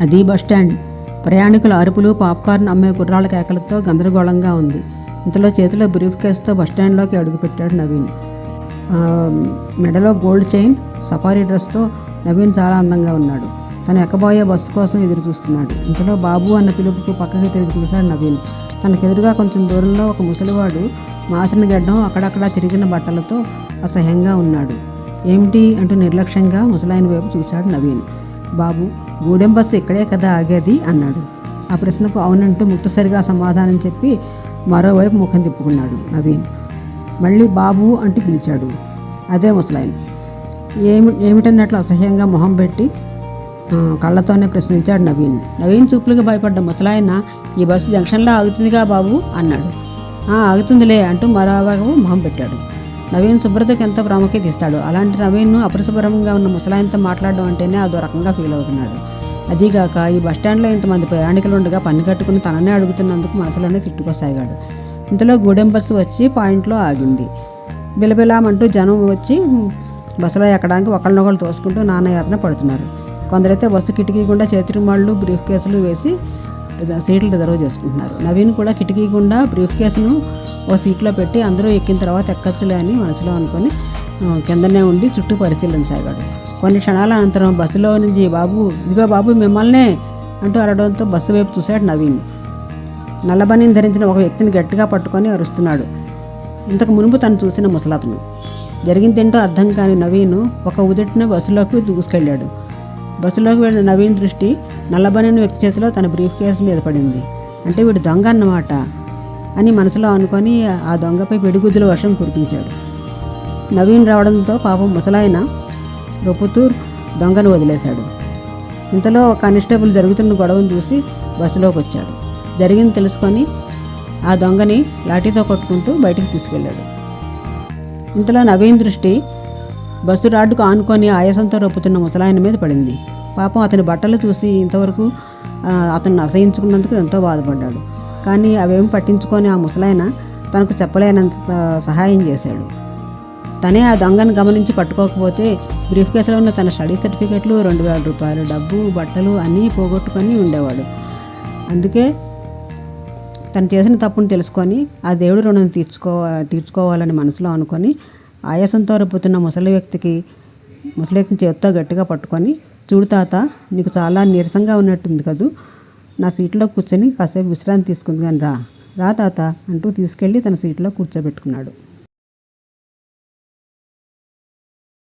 అది బస్టాండ్. ప్రయాణికుల అరుపులు, పాప్కార్న్ అమ్మే కుర్రాళ్ళ కేకలతో గందరగోళంగా ఉంది. ఇంతలో చేతిలో బ్రీఫ్ కేసుతో బస్టాండ్లోకి అడుగుపెట్టాడు నవీన్. మెడలో గోల్డ్ చైన్, సఫారీ డ్రెస్తో నవీన్ చాలా అందంగా ఉన్నాడు. తను ఎక్కబోయే బస్సు కోసం ఎదురు చూస్తున్నాడు. ఇంతలో బాబు అన్న పిలుపుకు పక్కకి తిరిగి చూశాడు నవీన్. తనకెదురుగా కొంచెం దూరంలో ఒక ముసలివాడు మాసిన గడ్డం, అక్కడక్కడా చిరిగిన బట్టలతో అసహ్యంగా ఉన్నాడు. ఏమిటి అంటూ నిర్లక్ష్యంగా ముసలాయన వైపు చూశాడు నవీన్. బాబు, గూడెం బస్సు ఇక్కడే కదా ఆగేది అన్నాడు. ఆ ప్రశ్నకు అవునంటూ ముక్తసరిగా సమాధానం చెప్పి మరోవైపు ముఖం తిప్పుకున్నాడు నవీన్. మళ్ళీ బాబు అంటూ పిలిచాడు అదే ముసలాయన. ఏమిటన్నట్లు అసహ్యంగా మొహం పెట్టి కళ్ళతోనే ప్రశ్నించాడు నవీన్. నవీన్ చూపులకు భయపడ్డ ముసలాయన, ఈ బస్సు జంక్షన్లో ఆగుతుందిగా బాబు అన్నాడు. ఆగుతుందిలే అంటూ మరోవైపు మొహం పెట్టాడు. నవీన్ శుభ్రతకు ఎంతో ప్రాముఖ్యత ఇస్తాడు. అలాంటి నవీన్ను అపరిశుభ్రంగా ఉన్న ముసలాయనతో మాట్లాడడం అంటేనే అదో రకంగా ఫీల్ అవుతున్నాడు. అదీగాక ఈ బస్టాండ్లో ఇంతమంది ప్రయాణికులు ఉండగా పన్ను కట్టుకుని తననే అడుగుతున్నందుకు మనసులోనే తిట్టుకోసాగాడు. ఇంతలో గూడెం బస్సు వచ్చి పాయింట్లో ఆగింది. బిలబిలామంటూ జనం వచ్చి బస్సులో ఎక్కడానికి ఒకళ్ళనొకళ్ళు తోసుకుంటూ నానాయాతన పడుతున్నారు. కొందరైతే బస్సు కిటికీ గుండా చేతిరుమాళ్ళు, బ్రీఫ్ కేసులు వేసి సీట్లు రిజర్వ్ చేసుకుంటున్నారు. నవీన్ కూడా కిటికీ గుండా బ్రీఫ్ కేసును ఓ సీట్లో పెట్టి అందరూ ఎక్కిన తర్వాత ఎక్కచ్చులే అని మనసులో అనుకొని కిందనే ఉండి చుట్టూ పరిశీలించసాగాడు. కొన్ని క్షణాల అనంతరం బస్సులో నుంచి బాబు, ఇదిగో బాబు మిమ్మల్నే అంటూ అరవడంతో బస్సు వైపు చూశాడు నవీన్. నల్లబనీని ధరించిన ఒక వ్యక్తిని గట్టిగా పట్టుకొని అరుస్తున్నాడు. ఇంతకు మునుపు తను చూసిన ముసలతను. జరిగిందేంటో అర్థం కాని నవీన్ ఒక ఉదటిన బస్సులోకి దూసుకెళ్ళాడు. బస్సులోకి వెళ్ళిన నవీన్ దృష్టి నల్లబనిన వ్యక్తి చేతిలో తన బ్రీఫ్ కేసు మీద పడింది. అంటే వీడు దొంగ అన్నమాట అని మనసులో అనుకొని ఆ దొంగపై పిడిగుద్దుల వర్షం కురిపించాడు. నవీన్ రావడంతో పాపం ముసలాయన రొప్పుతూ దొంగను వదిలేశాడు. ఇంతలో ఒక కానిస్టేబుల్ జరుగుతున్న గొడవను చూసి బస్సులోకి వచ్చాడు. జరిగింది తెలుసుకొని ఆ దొంగని లాఠీతో కొట్టుకుంటూ బయటికి తీసుకెళ్ళాడు. ఇంతలో నవీన్ దృష్టి బస్సు రాడ్డుకు ఆనుకొని ఆయాసంతో రొప్పుతున్న ముసలాయన మీద పడింది. పాపం అతని బట్టలు చూసి ఇంతవరకు అతన్ని అసహించుకున్నందుకు ఎంతో బాధపడ్డాడు. కానీ అవేమి పట్టించుకొని ఆ ముసలాయన తనకు చెప్పలేనంత సహాయం చేశాడు. తనే ఆ దొంగను గమనించి పట్టుకోకపోతే బ్రీఫ్ కేసులో ఉన్న తన స్టడీ సర్టిఫికెట్లు, 2000 రూపాయలు డబ్బు, బట్టలు అన్నీ పోగొట్టుకొని ఉండేవాడు. అందుకే తను చేసిన తప్పును తెలుసుకొని ఆ దేవుడి రుణం తీర్చుకోవాలని మనసులో అనుకొని ఆయాసంతో రొప్పుతున్న ముసలి వ్యక్తిని చేత్తో గట్టిగా పట్టుకొని, చూడు తాత, నీకు చాలా నీరసంగా ఉన్నట్టుంది కదూ, నా సీట్లో కూర్చొని కాసేపు విశ్రాంతి తీసుకుంది కానీ రా తాత అంటూ తీసుకెళ్ళి తన సీట్లో కూర్చోబెట్టుకున్నాడు.